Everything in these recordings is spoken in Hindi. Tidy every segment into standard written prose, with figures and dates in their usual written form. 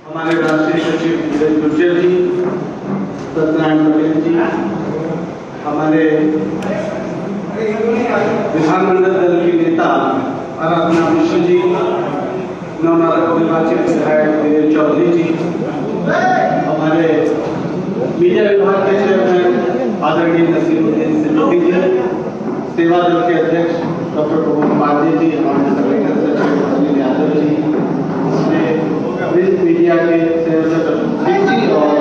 हमारे राष्ट्रीय सचिव धीरज गुर्जर जी, सत्यनारायण पटेल जी, हमारे विधानमंडल दल के नेता आराधना मिश्र जी, नवनिर्वाचित विधायक विजय चौधरी जी, हमारे मीडिया विभाग के चेयरमैन आदरणीय नसीरुद्दीन सिद्दीकी जी, सेवा दल के अध्यक्ष डॉक्टर प्रमोद पांडे जी, हमारे संगठन सचिव अनिल यादव जी, मीडिया के संयोजक सिंह जी और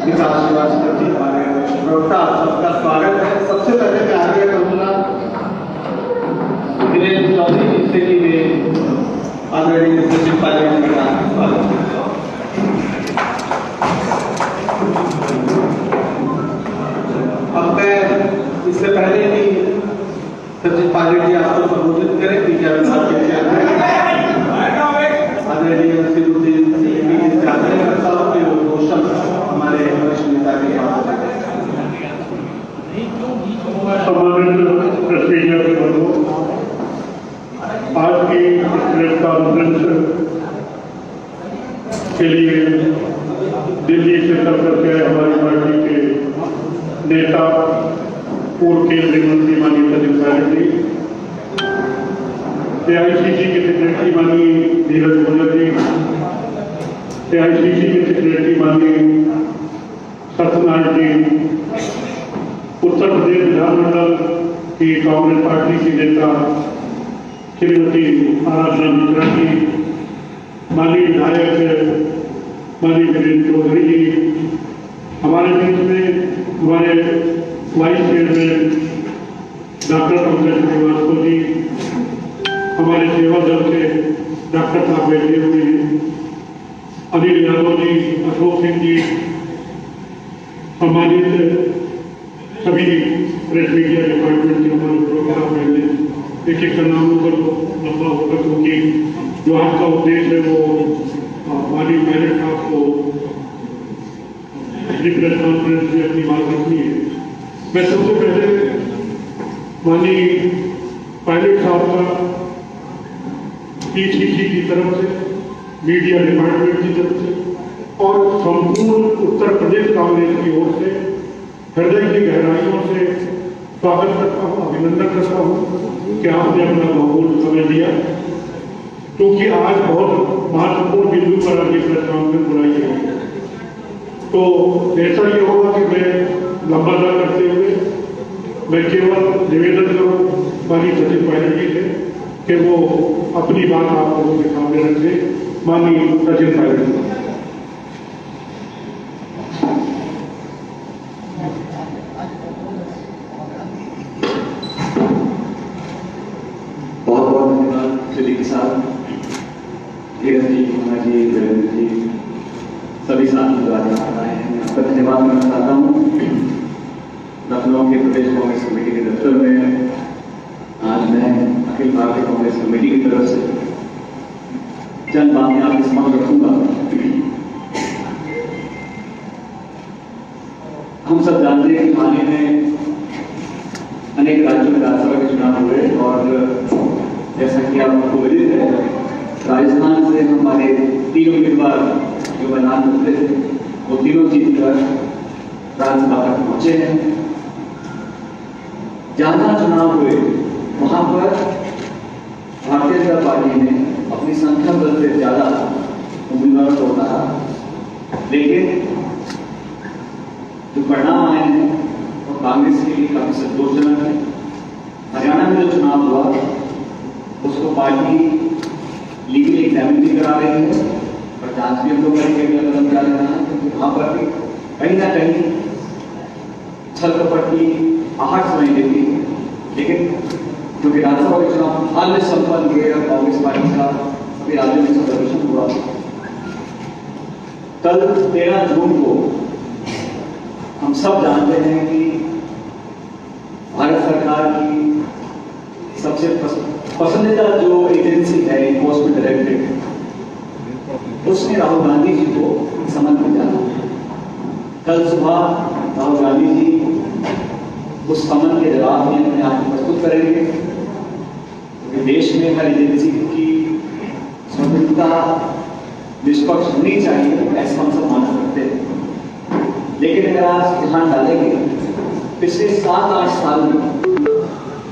विकास श्रीवास्तव जी, हमारे प्रवक्ता, सबका स्वागत है। सबसे पहले मैं आगे करूंगा विजय चौधरी जी से कि वे आदरणीय सचिव पार्लियामेंट का स्वागत है। अब मैं इससे पहले कि सचिव पायलट जी आपको संबोधित करें, मीडिया विभाग के चेयरमैन आदरणीय नसीरुद्दीन सिद्दीकी जी से आग्रह करता हूं कि वो क्वेश्चन हमारे वरिष्ठ नेता के पास सम्मानित प्रेस मीडिया के बंधुओं, आज की प्रेस कॉन्फ्रेंस के लिए दिल्ली से सफर करके हमारी पार्टी के नेता पूर्व केंद्रीय मंत्री माननीय सचिव पायलट जी, AICC के सेक्रेटरी माननीय धीरज गुर्जर जी, AICC के सेक्रेटरी माननीय सत्यनारायण जी, उत्तर प्रदेश विधानमंडल की कांग्रेस पार्टी की नेता श्रीमती आराधना मिश्रा जी, माननीय विधायक माननीय विजय चौधरी जी, हमारे बीच में हमारे vice chairman doctor Pankaj Shrivastava ji, हमारे सेवा दल के डॉक्टर साहब बैठे हुए हैं, अनिल यादव जी, अशोक सिंह जी, सम्मानित सभी प्रेस मीडिया डिपार्टमेंट के हमारे प्रोग्राम में एक एक का नाम ऊपर लंबा होगा, क्योंकि जो आपका उद्देश्य है वो माननीय पायलट साहब को अपनी प्रेस कॉन्फ्रेंस में अपनी बात रखनी है। मैं सबसे पहले माननीय पायलट साहब का AICC की तरफ से, मीडिया डिपार्टमेंट की तरफ से और संपूर्ण उत्तर प्रदेश कांग्रेस की ओर से हृदय की गहराइयों से स्वागत करता हूँ, अभिनंदन करता हूँ कि आपने अपना बहुमूल्य समय दिया, क्योंकि आज बहुत महत्वपूर्ण बिंदु पर आगे प्रेस कॉन्फ्रेंस बुलाई है। तो ऐसा ये होगा कि मैं लंबा न करते हुए मैं केवल निवेदन करूँ माननीय सचिव पायलट जी से कि वो अपनी बात आप लोगों के सामने रखे। माननीय सचिव पायलट जी। बहुत बहुत धन्यवाद सिद्दीकी साहब, धीरज जी, कुमार जी, वीरेंद्र जी, सभी साथी जो आज यहाँ आए हैं, आपका धन्यवाद करना चाहता हूँ। लखनऊ के प्रदेश कांग्रेस कमेटी के दफ्तर में आज मैं अखिल भारतीय कांग्रेस कमेटी की तरफ से चंद बातें आपके समक्ष रखूंगा। हम सब जानते हैं कि हाल ही में अनेक राज्यों में राज्यसभा के चुनाव हुए और जैसा कि आपको विदित है, राजस्थान से हमारे 3 उम्मीदवार जो मैदान में उतरे थे वो तीनों जीतकर राज्यसभा तक पहुंचे हैं। जहां जहां चुनाव हुए वहां पर भारतीय जनता पार्टी ने अपनी संख्या बल से ज्यादा उम्मीदवारों को उतारा, लेकिन जो परिणाम आए हैं वो कांग्रेस के लिए काफी संतोषजनक है। हरियाणा में जो चुनाव हुआ उसको पार्टी लीगल एग्जामिन भी करा रही है और जांच भी हम लोग करेंगे, अगला कदम क्या लेना है, क्योंकि वहां पर भी कहीं ना कहीं छल कपट की आहट सुनाई देती है। लेकिन जो विधानसभा के चुनाव हाल में संपन्न हुए और कांग्रेस पार्टी का अभी राज्य में प्रदर्शन हुआ, कल 13 जून को हम सब जानते हैं कि भारत सरकार की सबसे पसंदीदा जो एजेंसी है इन्फोर्समेंट डायरेक्टरेट, उसने राहुल गांधी जी को समन भेजा। कल सुबह राहुल गांधी जी उस समन के जवाब में अपने आप को प्रस्तुत करेंगे, क्योंकि देश में हर एजेंसी की स्वतंत्रता निष्पक्ष होनी चाहिए, ऐसा हम सब माना करते हैं। लेकिन अगर आप ध्यान डालेंगे, पिछले 7-8 साल में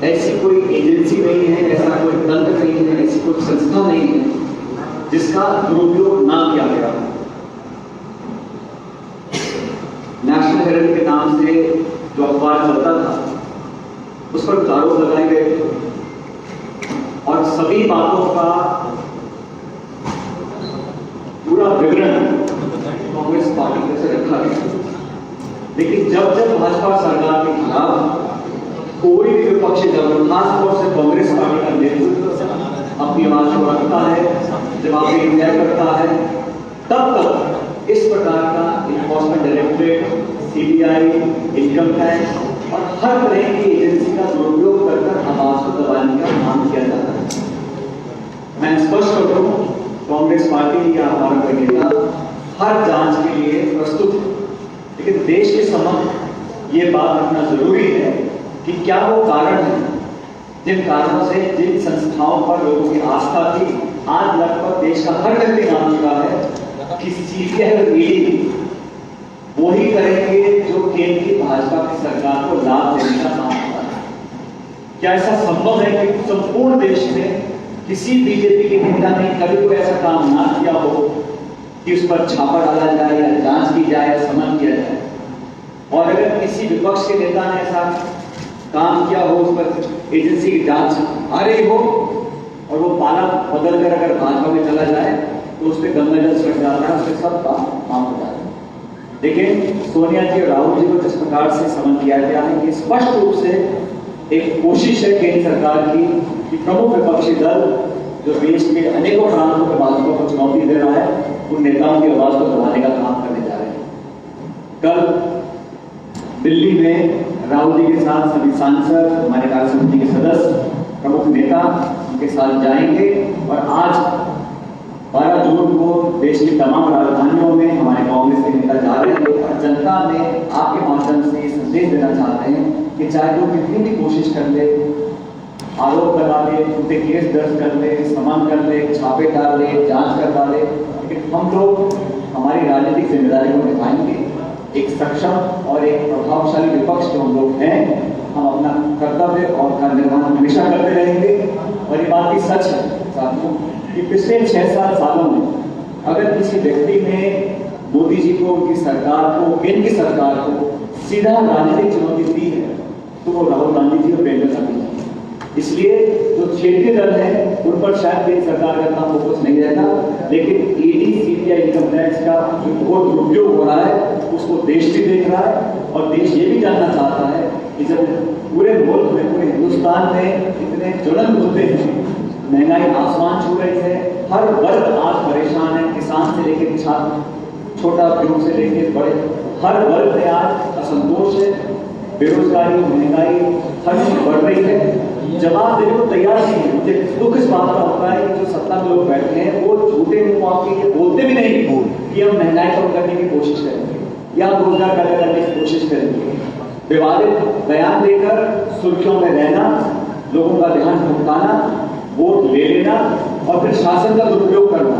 ऐसी कोई एजेंसी नहीं है, ऐसा कोई तंत्र नहीं है, ऐसी कोई संस्था नहीं है जिसका दुरुपयोग ना किया गया। नेशनल हेराल्ड के नाम से जो अखबार चलता था, उस पर आरोप लगाए गए थे और सभी बातों का पूरा विवरण कांग्रेस पार्टी में से रखा गया। लेकिन जब जब भाजपा सरकार के खिलाफ कोई भी विपक्षी दल, खासतौर से कांग्रेस पार्टी का नेतृत्व अपनी आवाज को रखता है, जवाबदेही तय करता है, तब तक इस प्रकार का enforcement directorate, CBI, income tax और हर तरह की एजेंसी का दुरुपयोग कर आवाज को दबाने का काम किया जाता है। मैं स्पष्ट कर दूं, कांग्रेस पार्टी या हमारा कोई नेता हर जांच के लिए प्रस्तुत है, लेकिन देश के समक्ष ये बात रखना जरूरी है कि क्या वो कारण है जिन कारणों से, जिन संस्थाओं पर लोगों की आस्था थी, आज लगभग देश का हर व्यक्ति मान चुका है कि सीबीआई और ईडी वही करेंगे जो केंद्र की भाजपा की सरकार को लाभ देने का काम होता है। क्या ऐसा संभव है कि संपूर्ण देश में किसी बीजेपी के नेता ने कभी कोई ऐसा काम ना किया हो कि उस पर छापा डाला जाए या जांच की जाए या समन किया जाए? और अगर किसी विपक्ष के नेता ने ऐसा काम किया हो, उस पर एजेंसी की जांच आ रही हो और वो पाला बदल कर अगर भाजपा में चला जाए तो उस पर गंगा जल छिड़क जाता है, उसके सब काम हो जाता है। लेकिन सोनिया जी और राहुल जी को जिस प्रकार से समन किया गया है, ये स्पष्ट रूप से एक कोशिश है केंद्र सरकार की कि प्रमुख विपक्षी दल जो देश के अनेकों प्रांतों के भाजपा को चुनौती दे रहा है, उन नेताओं की आवाज को दबाने का काम करने जा रहे हैं। कल दिल्ली में राहुल जी के साथ सभी सांसद, हमारे कार्य समिति के सदस्य, प्रमुख नेता उनके साथ जाएंगे और आज 12 जून को देश की तमाम राजधानियों में हमारे कांग्रेस के नेता जा रहे हैं और जनता में आपके माध्यम से संदेश देना चाहते हैं कि चाहे वो कितनी भी कोशिश कर ले, आरोप लगा ले, उन पे केस दर्ज कर ले, समन कर ले, छापे डाल ले, जांच करवा ले, लेकिन हम लोग हमारी राजनीतिक जिम्मेदारी को निभाएंगे। एक सक्षम और एक प्रभावशाली विपक्ष जो हम लोग हैं, हम अपना कर्तव्य और का निर्वहन हमेशा करते रहेंगे। और ये बात भी सच है साथियों कि पिछले 6-7 सालों में अगर किसी व्यक्ति ने मोदी जी को, उनकी सरकार को, केंद्र की सरकार को सीधा राजनीतिक चुनौती दी है तो वो राहुल गांधी जी और प्रियंका गांधी जी। इसलिए जो क्षेत्रीय दल है उन पर शायद केंद्र सरकार का इतना फोकस नहीं रहेगा, लेकिन ईडी, सीबीआई, इनकम टैक्स का जो बहुत दुरुपयोग हो रहा है उसको देश भी देख रहा है और देश ये भी जानना चाहता है कि जब पूरे मुल्क में, पूरे हिंदुस्तान में इतने ज्वलंत मुद्दे हैं, महंगाई आसमान छू रही है, हर वर्ग आज परेशान है, किसान से लेकर छात्र, छोटा उद्योग से लेकर बड़े, हर वर्ग में आज असंतोष है, बेरोजगारी, महंगाई, हर चीज बढ़ रही है, जवाब देने को तैयार नहीं है। मुझे दुख इस बात का होता है कि जो सत्ता में लोग बैठे हैं वो झूठे मुंह आपके ये बोलते भी नहीं कि हम महंगाई कम करने की कोशिश करेंगे या रोजगार पैदा करने की कोशिश करेंगे। विवादित बयान देकर सुर्खियों में रहना, लोगों का ध्यान भटकाना, वोट ले लेना और फिर शासन का दुरुपयोग करना,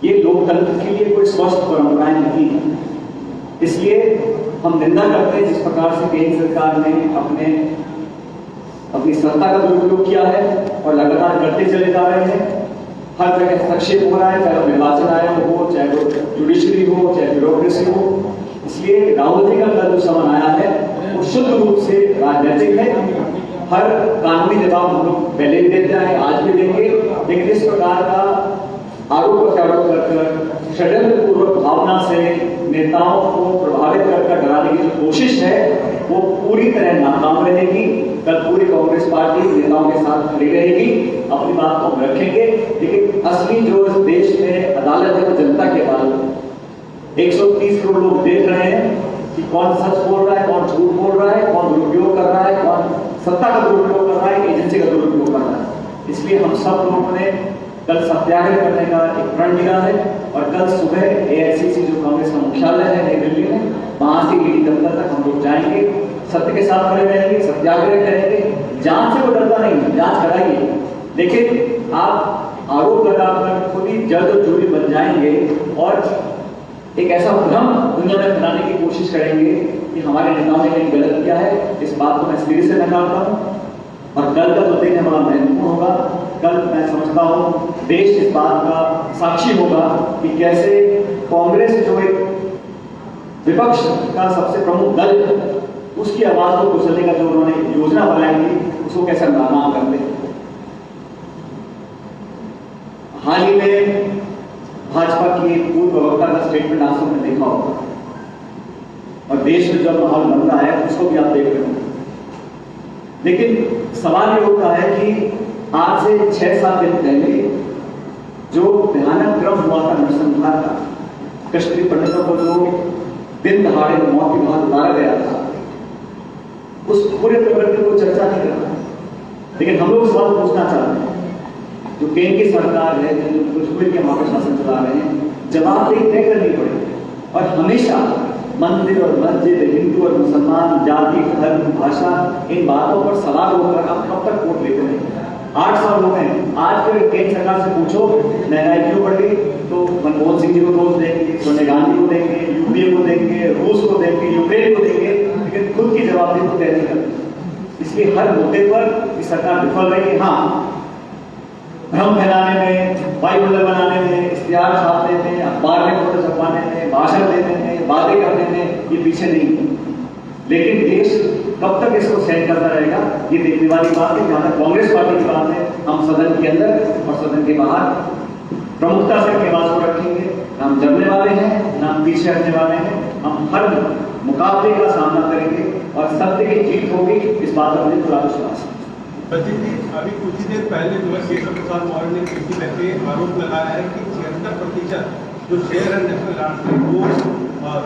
ये लोकतंत्र के लिए कोई स्वस्थ परंपराएं नहीं है। इसलिए हम निंदा करते हैं जिस प्रकार से केंद्र सरकार ने अपनी सत्ता का दुरुपयोग किया है और लगातार करते चले जा रहे हैं। हर जगह हस्तक्षेप हो रहा है, चाहे वो निर्वाचन आयोग हो, चाहे वो जुडिशरी हो, चाहे ब्यूरोक्रेसी हो। इसलिए राहुल जी का कल जो समन आया है वो शुद्ध रूप से राजनीतिक है। हर कानूनी जवाब हम लोग पहले भी देते हैं, आज भी देंगे, लेकिन इस प्रकार का आरोप प्रत्यारोप कर षड्यंत्र पूर्वक भावना से नेताओं को प्रभावित कर डराने की जो कोशिश है वो पूरी तरह नाकाम रहेगी। कल पूरी कांग्रेस पार्टी नेताओं के साथ खड़ी रहेगी, अपनी बात को रखेंगे, लेकिन असली जो इस देश में अदालत है वो जनता की अदालत है। 130 करोड़ लोग देख रहे हैं कि कौन सच बोल रहा है, कौन झूठ बोल रहा है, कौन दुरुपयोग कर रहा है, कौन सत्ता का दुरुपयोग कर रहा है, एजेंसी का दुरुपयोग कर रहा है। इसलिए हम सब लोगों ने कल सत्याग्रह करने का एक प्रण लिया है और कल सुबह एआईसीसी जो कांग्रेस का मुख्यालय है नई दिल्ली में, वहां से ईडी दफ्तर तक हम लोग जाएंगे, सत्य के साथ खड़े रहेंगे, सत्याग्रह करेंगे। जांच से वो डरता नहीं है, जांच कराइए, लेकिन आप आरोप लगाकर खुद ही जज और जूरी बन जाएंगे और एक ऐसा भ्रम दुनिया में फैलाने की कोशिश करेंगे कि हमारे नेताओं ने कहीं गलत किया है। इस बात को मैं सिरे से नकारता हूँ और कल का जो दिन है बड़ा महत्वपूर्ण होगा। कल मैं समझता हूँ देश इस बात का साक्षी होगा कि कैसे कांग्रेस जो एक विपक्ष का सबसे प्रमुख दल उसकी आवाज को कुचलने का जो उन्होंने योजना बनाई थी उसको कैसे नाकाम करते हैं। हाल ही में भाजपा की एक पूर्व प्रवक्ता का स्टेटमेंट आप सबने देखा होगा और देश में जो माहौल बन रहा है उसको भी आप देख रहे हो। लेकिन सवाल ये होता है कि आज से 6-7 दिन पहले जो भयानक क्रम हुआ था नरसंहार का, कश्मीरी पंडितों को जो दिन दहाड़े मौत की घाट उतारा गया था, उस पूरे प्रवृत्ति को चर्चा नहीं कर रहा। लेकिन हम लोग सवाल पूछना चाहते हैं, जो केंद्र की सरकार है, जो कश्मीर के वहां पर शासन चला रहे हैं, जवाबदेही तय करनी पड़ेगी। और हमेशा मंदिर और मस्जिद, हिंदू और मुसलमान, जाति, धर्म, भाषा, इन बातों पर सवाल होकर आप कब तक वोट लेते रहेंगे? 8 साल हो गए। आज फिर केंद्र सरकार से पूछो महंगाई क्यों बढ़ गई, तो मनमोहन सिंह जी को दोष देंगे, सोनिया गांधी को देंगे, यूपीए को देंगे, रूस को देंगे, यूक्रेन को देंगे, लेकिन खुद की जवाबदेही को तय नहीं करते। इसलिए हर मुद्दे पर इस सरकार विफल रही है। हाँ, भ्रम फैलाने में, वायुमंडल बनाने में, इश्तिहार छापने में, अखबार में फोटो छपवाने में, भाषण देने में, वादे करने में ये पीछे नहीं है। लेकिन देश कब तक इसको सहन करता रहेगा, ये देखने वाली बात है। जहां तक कांग्रेस पार्टी की बात है, हम सदन के अंदर और सदन के बाहर प्रमुखता से अपनी आवाज को रखेंगे। हम जमने वाले हैं, ना हम पीछे हटने वाले हैं। हम हर मुकाबले का सामना करेंगे और सत्य की जीत होगी, इस बात पर मुझे पूरा विश्वास है। सचिन जी, अभी कुछ ही देर पहले जो है केशव प्रसाद मौर्य ने कृषि करके आरोप लगाया है कि 76% जो शेयर है नेशनल राष्ट्रीय वो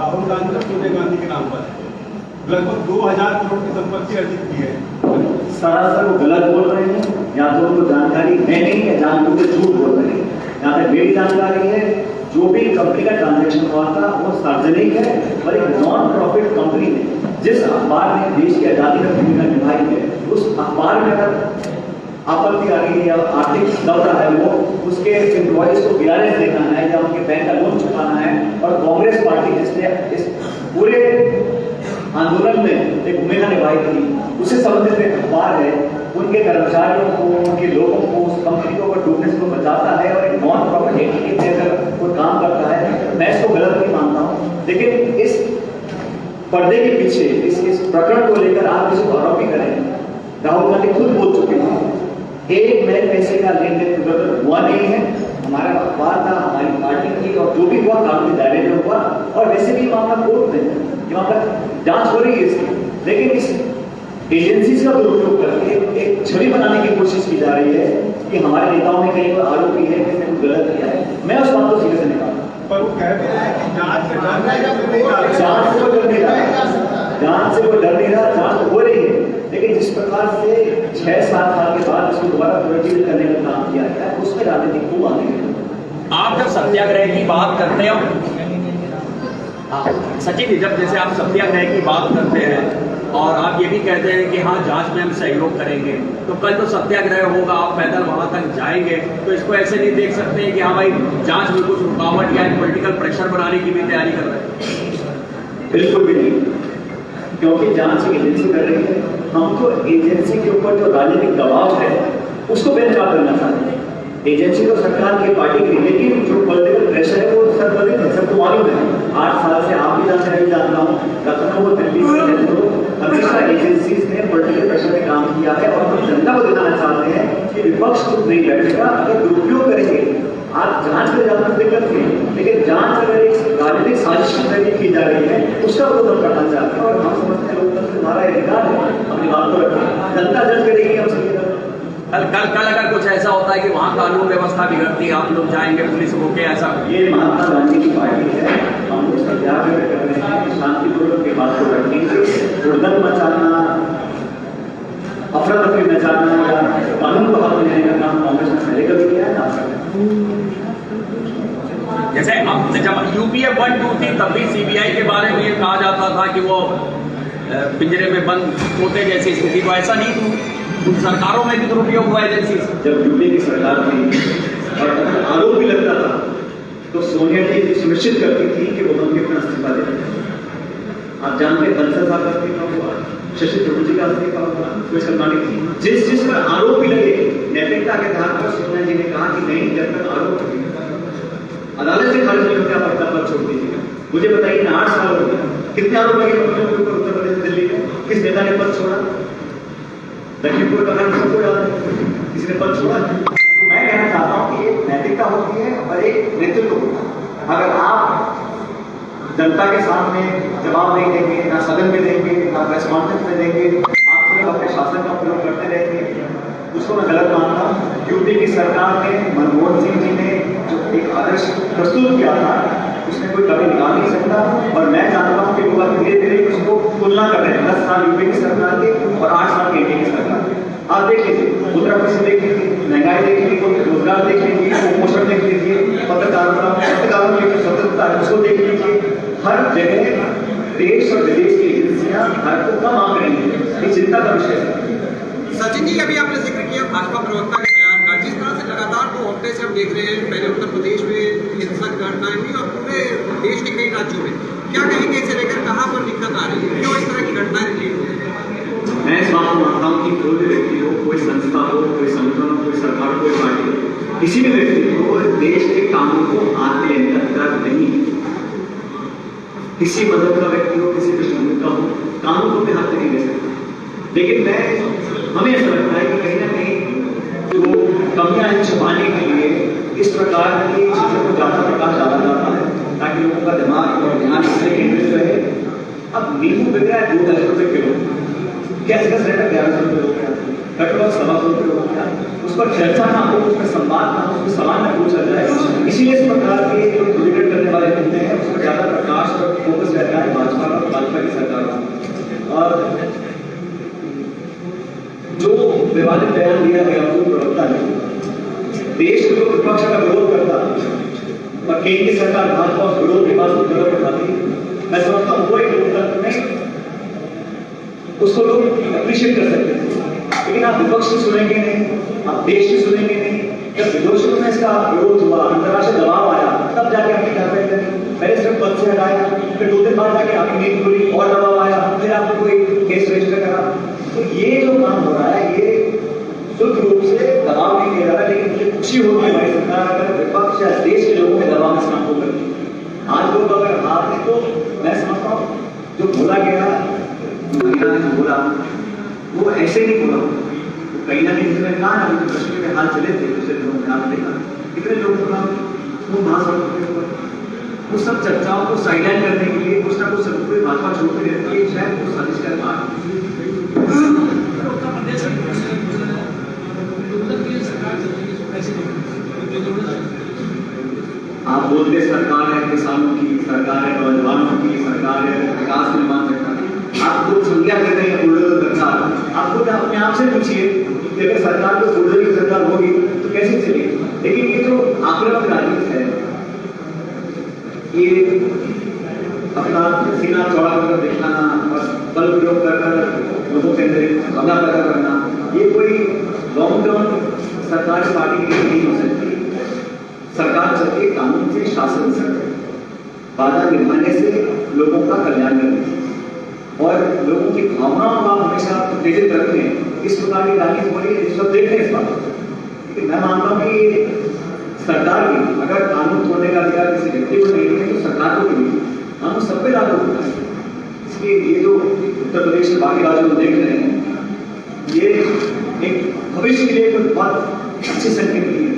राहुल गांधी और सोनिया गांधी के नाम पर है। लगभग 2000 करोड़ की संपत्ति अर्जित की है। सरासर वो गलत बोल रहे हैं, या तो उनको जानकारी है नहीं या जानबूझ के झूठ बोल रहे हैं। यहाँ पे मेरी जानकारी है, जो भी कंपनी का ट्रांजेक्शन हुआ था वो सार्वजनिक है और एक नॉन प्रॉफिट कंपनी ने जिस अखबार ने देश की आजादी में भूमिका निभाई है, उस अखबार में अगर आपत्ति आ रही है या आर्थिक दब रहा है, वो उसके एम्प्लॉयज को वीआरएस देना है या उनके बैंक का लोन चुकाना है। और कांग्रेस पार्टी जिसने इस पूरे आंदोलन में एक भूमिका निभाई थी, उससे संबंधित एक अखबार है, उनके कर्मचारियों को, उनके लोगों को, उस कंपनी को अगर डूबने से बचाता है और एक नॉन प्रॉफिट एंटिटी के अंदर कोई काम करता है, मैं इसको गलत नहीं मानता हूँ। लेकिन इस पर्दे के पीछे इस प्रकरण को लेकर आप किसी को आरोपी करें। राहुल गांधी खुद बोल चुके हैं, एक नए पैसे का लेन देन हुआ नहीं है। हमारा अखबार था, हमारी पार्टी थी और जो भी हुआ कानूनी दायरे में हुआ। और वैसे भी मामला कोर्ट में, ये मामला जांच हो रही है इसकी। लेकिन इस एजेंसी का दुरुपयोग करके एक छवि बनाने की कोशिश की जा रही है कि हमारे नेताओं में कहीं कोई आरोपी है, किसने कुछ गलत किया है। मैं उस बात को सीधे से निकालता हूं। पर वो कह भी रहे हैं कि जांच से डर नहीं रहा, जांच से कोई डर नहीं रहा, जांच से कोई डर नहीं रहा, जांच तो हो रही है। लेकिन जिस प्रकार से 6-7 साल के बाद इसको दोबारा पुनर्जीवित करने का काम किया गया, उसमें राजनीतिक खूब आने लगे। आप जब सत्याग्रह की बात करते हो, सचिन जी, जब जैसे आप सत्याग्रह की बात करते हैं और आप ये भी कहते हैं कि हाँ जांच में हम सहयोग करेंगे, तो कल तो सत्याग्रह होगा, आप पैदल वहां तक जाएंगे, तो इसको ऐसे नहीं देख सकते हैं कि हाँ भाई जांच में कुछ रुकावट या पॉलिटिकल प्रेशर बनाने की भी तैयारी कर रहे हैं? बिल्कुल भी नहीं, क्योंकि जांच की एजेंसी कर रही है। हम तो एजेंसी के ऊपर जो राजनीतिक दबाव है उसको बेनकाब करना चाहते हैं। एजेंसी तो सरकार की पार्टी की, लेकिन जो पॉलिटिकल प्रेशर है वो सर्वोच्च है, सबको मालूम है। 8 साल से आप भी जानते हैं, जानता हूँ, लखनऊ, दिल्ली से हमेशा एजेंसीज ने पॉलिटिकल प्रेशर में काम किया है। और हम जनता को दिखाना चाहते हैं कि विपक्ष चुप नहीं बैठेगा। अगर दुरुपयोग करेंगे, आज जांच में जाना दिक्कत नहीं, लेकिन जांच अगर एक राजनीतिक साजिश की जा रही है, उसका विरोध हम करना चाहते हैं। और हम समझते हैं लोकतंत्र हमारा अधिकार है, अपनी बात को रखें, जनता जज करेगी हम सभी। कल अगर कुछ ऐसा होता है कि वहाँ कानून व्यवस्था बिगड़ती है, आप लोग जाएंगे पुलिस रोके, ऐसा? ये महात्मा गांधी की पार्टी है, हम उसका त्याग व्यक्त कर रहे हैं। शांतिपूर्वक की बात को रखेंगे। उड़दंग मचाना, अफरा तफरी मचाना या कानून को हाथ में लेने का काम कांग्रेस ने पहले कभी किया है ना। जैसे अब जब यूपीए 1, 2 थी तब भी सीबीआई के बारे में ये कहा जाता था कि वो पिंजरे में बंद होते जैसी स्थिति, तो ऐसा नहीं सरकारों में भी दुरुपयोग हुआ एजेंसी से। जब यूपीए की सरकार थी और अगर आरोप भी लगता था तो सोनिया जी सुनिश्चित करती थी कि वो मंत्री अपना इस्तीफा दे दें। आप जानते हैं बंसल साहब का इस्तीफा हुआ, शशि थरूर जी का इस्तीफा हुआ, कोई सरकारी जिस जिस पर आरोप भी लगे नैतिकता के आधार पर सोनिया जी ने कहा कि नहीं, जब तक आरोप अदालत से खारिज नहीं होते आप अपना पद छोड़ दीजिएगा। मुझे बताइए ना, 8 साल हो गए, कितने आरोप लगे मंत्रियों के ऊपर उत्तर प्रदेश दिल्ली में? किस नेता ने पद छोड़ा? लखीमपुर का नाम सबको याद है, किसी ने पद छोड़ा? तो मैं कहना चाहता हूँ कि एक नैतिकता होती है और एक नेतृत्व होता है। अगर आप जनता के सामने जवाब नहीं देंगे, ना सदन में देंगे, ना प्रेस कॉन्फ्रेंस में देंगे, आप सिर्फ अपने शासन का प्रयोग करते रहेंगे, उसको मैं गलत मानता हूँ। यूपी की सरकार ने, मनमोहन सिंह जी ने जो एक आदर्श प्रस्तुत किया था, उसमें कोई कभी निकाल नहीं सकता। और मैं जानता हूँ कि लोग धीरे धीरे उसको तुलना कर रहे हैं 10 साल यूपी की सरकार के और 8 साल एनडीए की सरकार के। आप देख लीजिए, उत्तर प्रदेश देख लीजिए, महंगाई देख लीजिए, रोजगार देख लीजिए, कुपोषण देख लीजिए, पत्रकारों की जो स्वतंत्रता है उसको देख लीजिए। हर जगह देश और विदेश की एजेंसियां भारत को कम आंक रही है, ये चिंता का विषय है। सचिन जी, अभी आपने जिक्र किया भाजपा प्रवक्ता के बयान का, जिस तरह से लगातार 2 हफ्ते से हम देख रहे हैं, पहले उत्तर प्रदेश में हिंसक घटनाएं हुई और पूरे देश के कई राज्यों में, क्या कहेंगे इसे लेकर, कहाँ पर दिक्कत आ रही है, क्यों इस तरह की घटनाएं रिलीज हो रही है? मैं इस बात को मानता हूँ कि कोई भी व्यक्ति हो, कोई संस्था हो, कोई संगठन हो, कोई सरकार, कोई पार्टी हो, किसी भी व्यक्ति को देश के कानून को हाथ में लेने का अधिकार नहीं है। किसी मदद का व्यक्ति हो, किसी पृष्ठभूमि का हो, कानून को भी हाथ में नहीं ले सकता। लेकिन हमें ऐसा लगता है कि कहीं ना कहीं जो कमियां छुपाने के लिए इस प्रकार की चीजों को ज्यादा प्रकाश डाला जाता है ताकि लोगों का दिमाग और ध्यान इससे केंद्रित रहे। अब नींबू बिक रहा है 2,000 रुपए किलो, गैस का सिलेंडर 1100 रुपए हो गया, पेट्रोल 125 रुपए हो गया, उस पर चर्चा ना हो, उस पर संवाद ना हो, उस पर सवाल न पूछा जाए। इसीलिए इस प्रकार के जो डिबेट करने वाले होते हैं उस पर ज्यादा प्रकाश और फोकस रहता है भाजपा की सरकार का। और जो विवादित बयान दिया गया वो प्रवक्ता ने, देश के लोग विपक्ष का विरोध करता और केंद्र की सरकार भाजपा उस विरोध के बाद कदम उठाती, मैं समझता हूँ वो एक लोकतंत्र में उसको लोग अप्रिशिएट कर सकते हैं। लेकिन आप विपक्ष की सुनेंगे नहीं, आप देश की सुनेंगे नहीं। जब विदेशों में इसका विरोध हुआ, अंतर्राष्ट्रीय दबाव आया, तब जाके आपकी कार्रवाई करें। पहले सिर्फ पद से हटाया, फिर 2 दिन बाद जाके आपकी नीति खुली और दबाव आया, फिर आपको कोई केस रजिस्टर करा। तो ये जो काम हो रहा है ये शुद्ध रूप से दबाव नहीं दे रहा है। लेकिन मुझे खुशी होगी हमारी सरकार अगर विपक्ष या देश के लोगों के दबाव में इस काम को करती है। आज लोग अगर हाथ में, तो मैं समझता हूँ जो बोला गया, महिला ने बोला वो ऐसे नहीं बोला, वो कहीं ना कहीं जिन्होंने कहा ना प्रश्न के हाल चले थे, दूसरे लोगों ने ध्यान देखा, कितने लोगों का वो महासड़कों के ऊपर वो सब चर्चाओं को साइडलाइन करने के लिए कुछ ना कुछ सबको भाजपा छोड़ती रहती है, शायद वो साजिश कर पा आप बोलते सरकार है किसानों की, सरकार है नौजवानों की, सरकार है विकास निर्माण सरकार, आप लोग संज्ञा कर रहे हैं बुलडोजर सरकार। आपको अपने आप से पूछिए कि अगर सरकार को बुलडोजर की सरकार होगी तो कैसे चलेगी। लेकिन ये जो आक्रामक राजनीति है, ये अपना सीना चौड़ा कर दिखाना और बल प्रयोग कर लोगों के अंदर हमला पैदा करना, ये कोई लॉन्ग टर्म सरकारी पार्टी के लिए नहीं हो सकती। सरकार चलती है कानून से, शासन से, बाधा निर्माने से, लोगों का कल्याण करने और लोगों की भावनाओं को हमेशा उत्तेजित रखते हैं। इस प्रकार की राजनीति हो रही है, सब देख रहे हैं इस बात को। लेकिन मैं मानता हूँ कि सरकार की अगर कानून तोड़ने का अधिकार किसी व्यक्ति को नहीं है तो सरकार को भी नहीं, कानून सब पे लागू होता है। इसलिए ये जो उत्तर प्रदेश के बाकी राज्यों में देख रहे हैं, ये एक भविष्य के लिए बहुत अच्छे संकेत नहीं है।